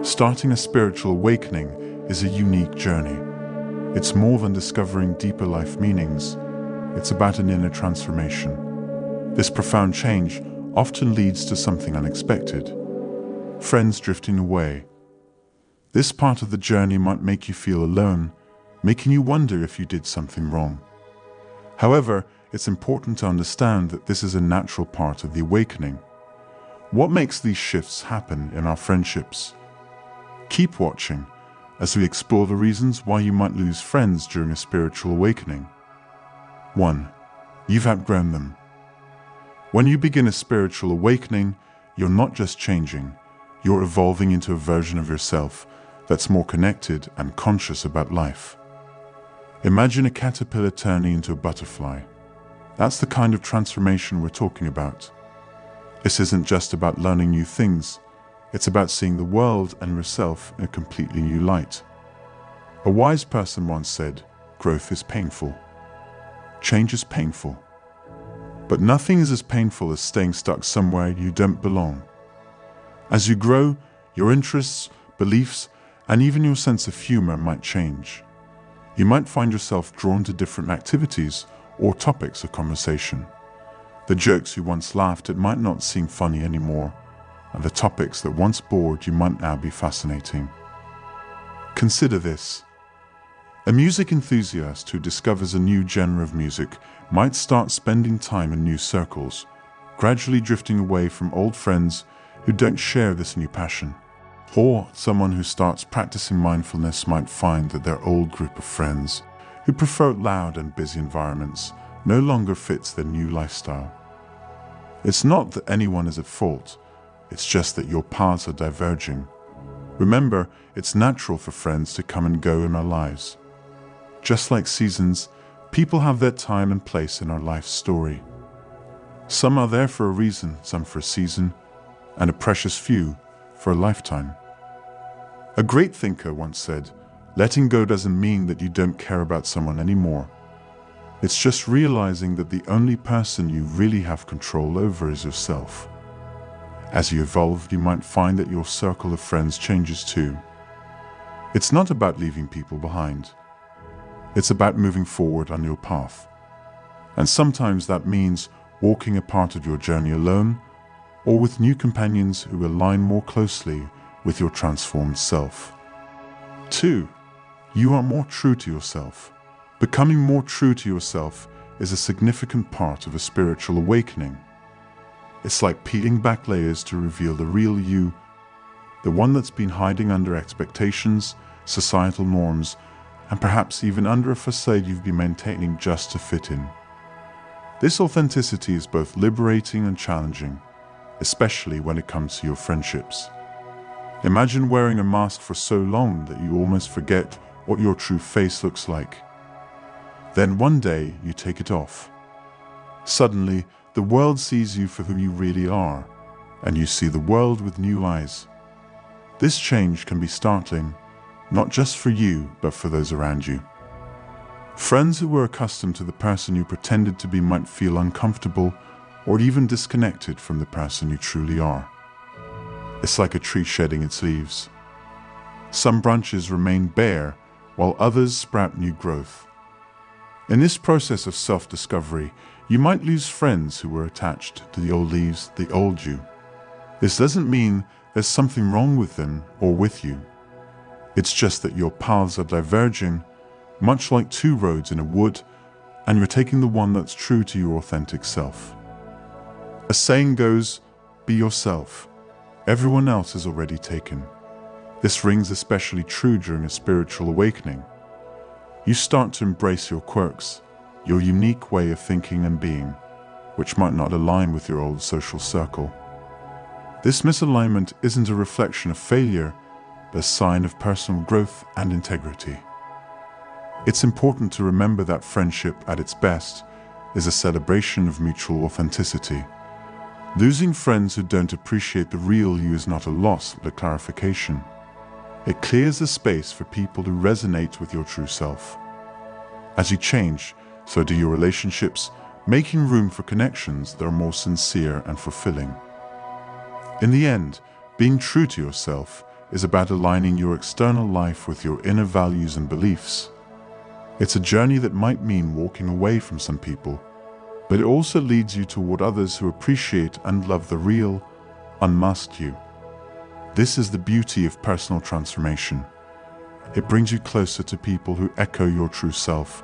Starting a spiritual awakening is a unique journey. It's more than discovering deeper life meanings. It's about an inner transformation. This profound change often leads to something unexpected. Friends drifting away. This part of the journey might make you feel alone, making you wonder if you did something wrong. However, it's important to understand that this is a natural part of the awakening. What makes these shifts happen in our friendships? Keep watching as we explore the reasons why you might lose friends during a spiritual awakening. 1. You've outgrown them. When you begin a spiritual awakening, you're not just changing, you're evolving into a version of yourself that's more connected and conscious about life. Imagine a caterpillar turning into a butterfly. That's the kind of transformation we're talking about. This isn't just about learning new things. It's about seeing the world and yourself in a completely new light. A wise person once said, "Growth is painful. Change is painful. But nothing is as painful as staying stuck somewhere you don't belong." As you grow, your interests, beliefs, and even your sense of humor might change. You might find yourself drawn to different activities or topics of conversation. The jokes you once laughed at might not seem funny anymore, and the topics that once bored you might now be fascinating. Consider this. A music enthusiast who discovers a new genre of music might start spending time in new circles, gradually drifting away from old friends who don't share this new passion. Or someone who starts practicing mindfulness might find that their old group of friends, who prefer loud and busy environments, no longer fits their new lifestyle. It's not that anyone is at fault. It's just that your paths are diverging. Remember, it's natural for friends to come and go in our lives. Just like seasons, people have their time and place in our life story. Some are there for a reason, some for a season, and a precious few for a lifetime. A great thinker once said, "Letting go doesn't mean that you don't care about someone anymore. It's just realizing that the only person you really have control over is yourself." As you evolve, you might find that your circle of friends changes too. It's not about leaving people behind. It's about moving forward on your path. And sometimes that means walking a part of your journey alone or with new companions who align more closely with your transformed self. 2. You are more true to yourself. Becoming more true to yourself is a significant part of a spiritual awakening. It's like peeling back layers to reveal the real you, the one that's been hiding under expectations, societal norms, and perhaps even under a facade you've been maintaining just to fit in. This authenticity is both liberating and challenging, especially when it comes to your friendships. Imagine wearing a mask for so long that you almost forget what your true face looks like. Then one day you take it off. Suddenly, the world sees you for who you really are, and you see the world with new eyes. This change can be startling, not just for you, but for those around you. Friends who were accustomed to the person you pretended to be might feel uncomfortable or even disconnected from the person you truly are. It's like a tree shedding its leaves. Some branches remain bare, while others sprout new growth. In this process of self-discovery, you might lose friends who were attached to the old leaves, the old you. This doesn't mean there's something wrong with them or with you. It's just that your paths are diverging, much like two roads in a wood, and you're taking the one that's true to your authentic self. A saying goes, "Be yourself. Everyone else is already taken." This rings especially true during a spiritual awakening. You start to embrace your quirks, your unique way of thinking and being, which might not align with your old social circle. This misalignment isn't a reflection of failure, but a sign of personal growth and integrity. It's important to remember that friendship at its best is a celebration of mutual authenticity. Losing friends who don't appreciate the real you is not a loss, but a clarification. It clears the space for people who resonate with your true self. As you change, so do your relationships, making room for connections that are more sincere and fulfilling. In the end, being true to yourself is about aligning your external life with your inner values and beliefs. It's a journey that might mean walking away from some people, but it also leads you toward others who appreciate and love the real, unmasked you. This is the beauty of personal transformation. It brings you closer to people who echo your true self,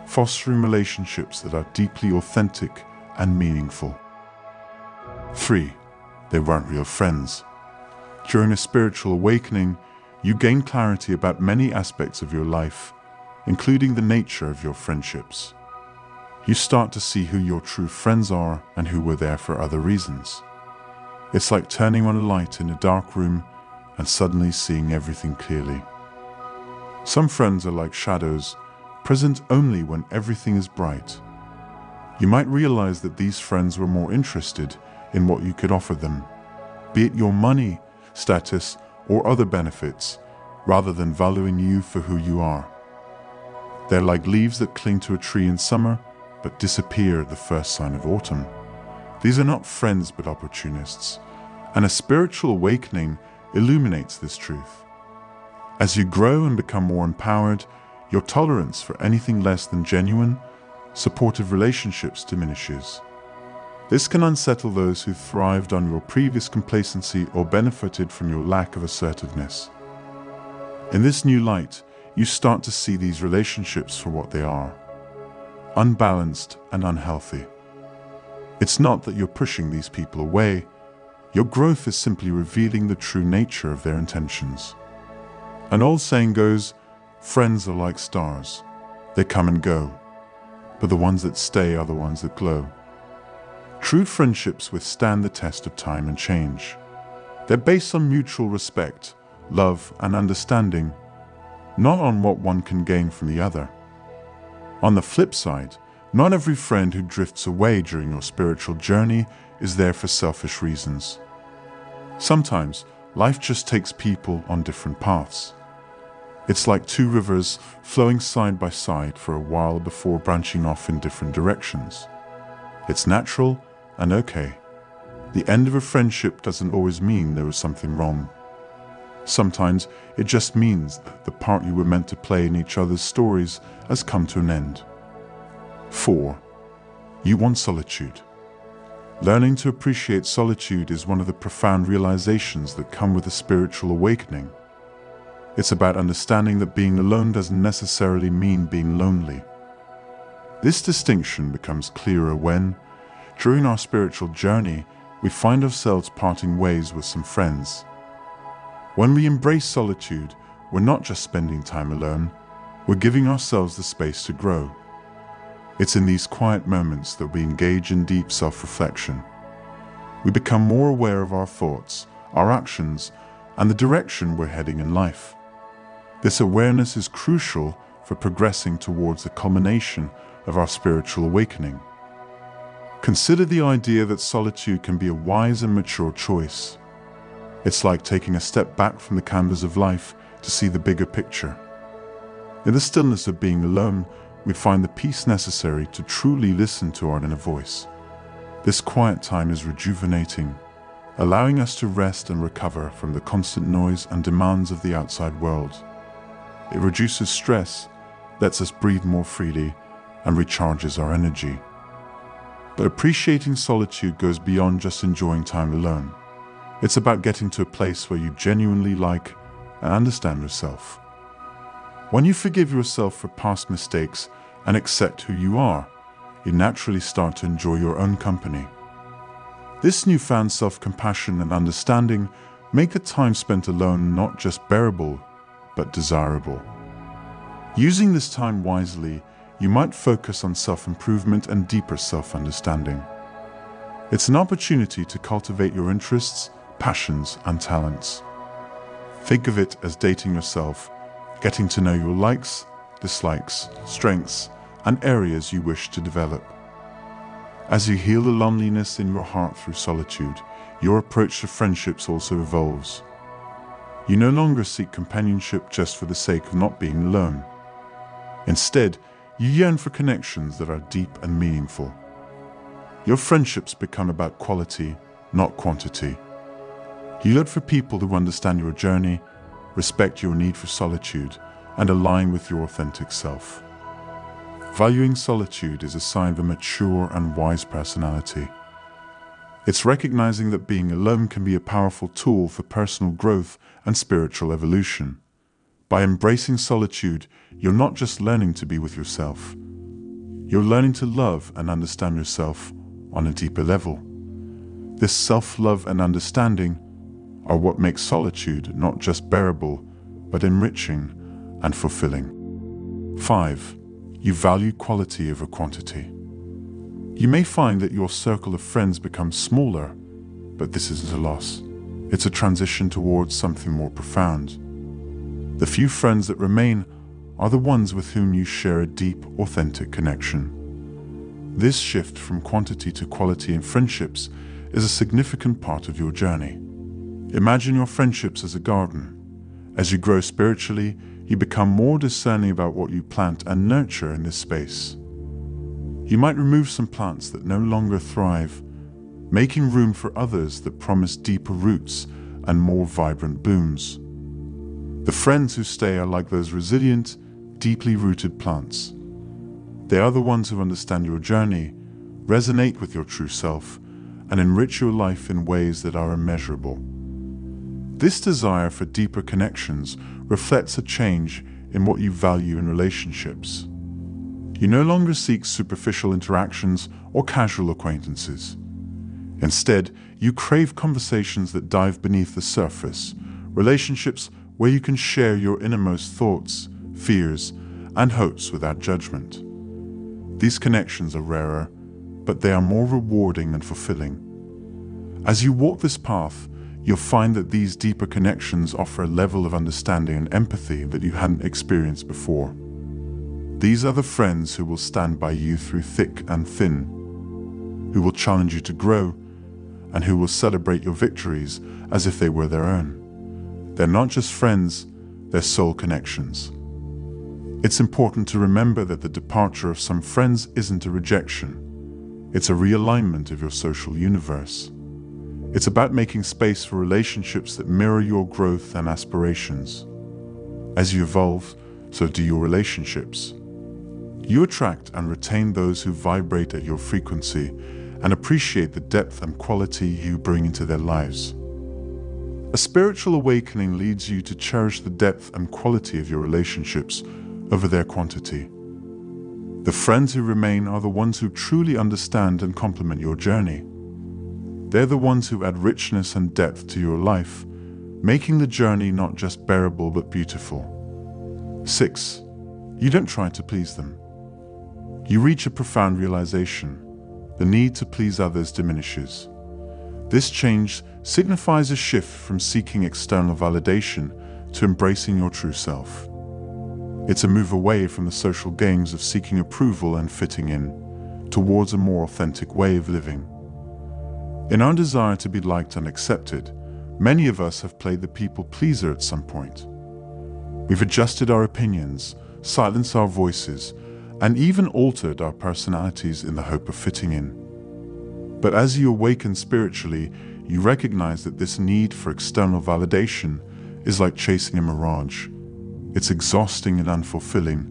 fostering relationships that are deeply authentic and meaningful. 3. They weren't real friends. During a spiritual awakening, you gain clarity about many aspects of your life, including the nature of your friendships. You start to see who your true friends are and who were there for other reasons. It's like turning on a light in a dark room and suddenly seeing everything clearly. Some friends are like shadows, present only when everything is bright. You might realize that these friends were more interested in what you could offer them, be it your money, status, or other benefits, rather than valuing you for who you are. They're like leaves that cling to a tree in summer, but disappear at the first sign of autumn. These are not friends but opportunists, and a spiritual awakening illuminates this truth. As you grow and become more empowered, your tolerance for anything less than genuine, supportive relationships diminishes. This can unsettle those who thrived on your previous complacency or benefited from your lack of assertiveness. In this new light, you start to see these relationships for what they are: unbalanced and unhealthy. It's not that you're pushing these people away. Your growth is simply revealing the true nature of their intentions. An old saying goes, friends are like stars. They come and go, but the ones that stay are the ones that glow. True friendships withstand the test of time and change. They're based on mutual respect, love, and understanding, not on what one can gain from the other. On the flip side, not every friend who drifts away during your spiritual journey is there for selfish reasons. Sometimes, life just takes people on different paths. It's like two rivers flowing side by side for a while before branching off in different directions. It's natural and okay. The end of a friendship doesn't always mean there was something wrong. Sometimes it just means that the part you were meant to play in each other's stories has come to an end. 4. You want solitude. Learning to appreciate solitude is one of the profound realizations that come with a spiritual awakening. It's about understanding that being alone doesn't necessarily mean being lonely. This distinction becomes clearer when, during our spiritual journey, we find ourselves parting ways with some friends. When we embrace solitude, we're not just spending time alone, we're giving ourselves the space to grow. It's in these quiet moments that we engage in deep self-reflection. We become more aware of our thoughts, our actions, and the direction we're heading in life. This awareness is crucial for progressing towards the culmination of our spiritual awakening. Consider the idea that solitude can be a wise and mature choice. It's like taking a step back from the canvas of life to see the bigger picture. In the stillness of being alone, we find the peace necessary to truly listen to our inner voice. This quiet time is rejuvenating, allowing us to rest and recover from the constant noise and demands of the outside world. It reduces stress, lets us breathe more freely, and recharges our energy. But appreciating solitude goes beyond just enjoying time alone. It's about getting to a place where you genuinely like and understand yourself. When you forgive yourself for past mistakes and accept who you are, you naturally start to enjoy your own company. This newfound self-compassion and understanding make the time spent alone not just bearable, but desirable. Using this time wisely, you might focus on self-improvement and deeper self-understanding. It's an opportunity to cultivate your interests, passions, and talents. Think of it as dating yourself, getting to know your likes, dislikes, strengths, and areas you wish to develop. As you heal the loneliness in your heart through solitude, your approach to friendships also evolves. You no longer seek companionship just for the sake of not being alone. Instead, you yearn for connections that are deep and meaningful. Your friendships become about quality, not quantity. You look for people who understand your journey, respect your need for solitude, and align with your authentic self. Valuing solitude is a sign of a mature and wise personality. It's recognizing that being alone can be a powerful tool for personal growth and spiritual evolution. By embracing solitude, you're not just learning to be with yourself. You're learning to love and understand yourself on a deeper level. This self-love and understanding are what makes solitude not just bearable, but enriching and fulfilling. 5. You value quality over quantity. You may find that your circle of friends becomes smaller, but this isn't a loss. It's a transition towards something more profound. The few friends that remain are the ones with whom you share a deep, authentic connection. This shift from quantity to quality in friendships is a significant part of your journey. Imagine your friendships as a garden. As you grow spiritually, you become more discerning about what you plant and nurture in this space. You might remove some plants that no longer thrive, making room for others that promise deeper roots and more vibrant blooms. The friends who stay are like those resilient, deeply rooted plants. They are the ones who understand your journey, resonate with your true self, and enrich your life in ways that are immeasurable. This desire for deeper connections reflects a change in what you value in relationships. You no longer seek superficial interactions or casual acquaintances. Instead, you crave conversations that dive beneath the surface, relationships where you can share your innermost thoughts, fears, and hopes without judgment. These connections are rarer, but they are more rewarding and fulfilling. As you walk this path, you'll find that these deeper connections offer a level of understanding and empathy that you hadn't experienced before. These are the friends who will stand by you through thick and thin, who will challenge you to grow, and who will celebrate your victories as if they were their own. They're not just friends, they're soul connections. It's important to remember that the departure of some friends isn't a rejection. It's a realignment of your social universe. It's about making space for relationships that mirror your growth and aspirations. As you evolve, so do your relationships. You attract and retain those who vibrate at your frequency and appreciate the depth and quality you bring into their lives. A spiritual awakening leads you to cherish the depth and quality of your relationships over their quantity. The friends who remain are the ones who truly understand and complement your journey. They're the ones who add richness and depth to your life, making the journey not just bearable but beautiful. 6. You don't try to please them. You reach a profound realization. The need to please others diminishes. This change signifies a shift from seeking external validation to embracing your true self. It's a move away from the social games of seeking approval and fitting in, towards a more authentic way of living. In our desire to be liked and accepted, many of us have played the people pleaser at some point. We've adjusted our opinions, silenced our voices, and even altered our personalities in the hope of fitting in. But as you awaken spiritually, you recognize that this need for external validation is like chasing a mirage. It's exhausting and unfulfilling,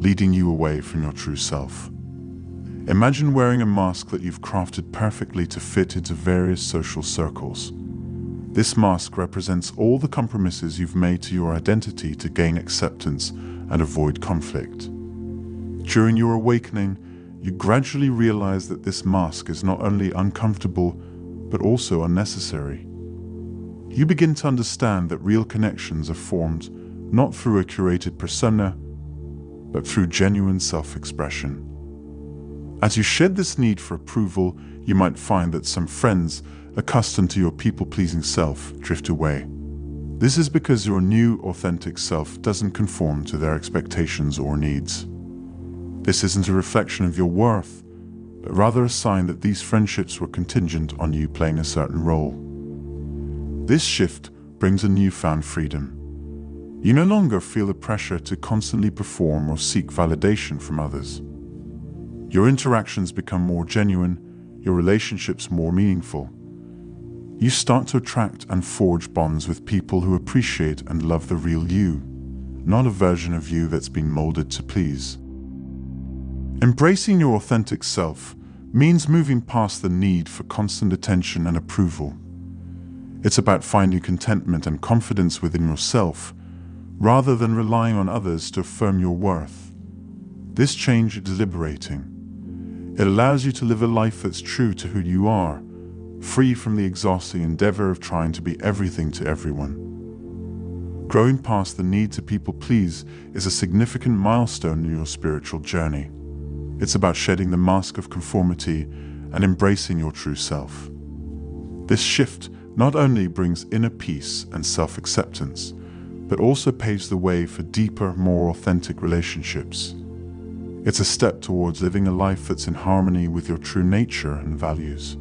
leading you away from your true self. Imagine wearing a mask that you've crafted perfectly to fit into various social circles. This mask represents all the compromises you've made to your identity to gain acceptance and avoid conflict. During your awakening, you gradually realize that this mask is not only uncomfortable, but also unnecessary. You begin to understand that real connections are formed not through a curated persona, but through genuine self-expression. As you shed this need for approval, you might find that some friends, accustomed to your people-pleasing self, drift away. This is because your new, authentic self doesn't conform to their expectations or needs. This isn't a reflection of your worth, but rather a sign that these friendships were contingent on you playing a certain role. This shift brings a newfound freedom. You no longer feel the pressure to constantly perform or seek validation from others. Your interactions become more genuine, your relationships more meaningful. You start to attract and forge bonds with people who appreciate and love the real you, not a version of you that's been molded to please. Embracing your authentic self means moving past the need for constant attention and approval. It's about finding contentment and confidence within yourself, rather than relying on others to affirm your worth. This change is liberating. It allows you to live a life that's true to who you are, free from the exhausting endeavor of trying to be everything to everyone. Growing past the need to people please is a significant milestone in your spiritual journey. It's about shedding the mask of conformity and embracing your true self. This shift not only brings inner peace and self-acceptance, but also paves the way for deeper, more authentic relationships. It's a step towards living a life that's in harmony with your true nature and values.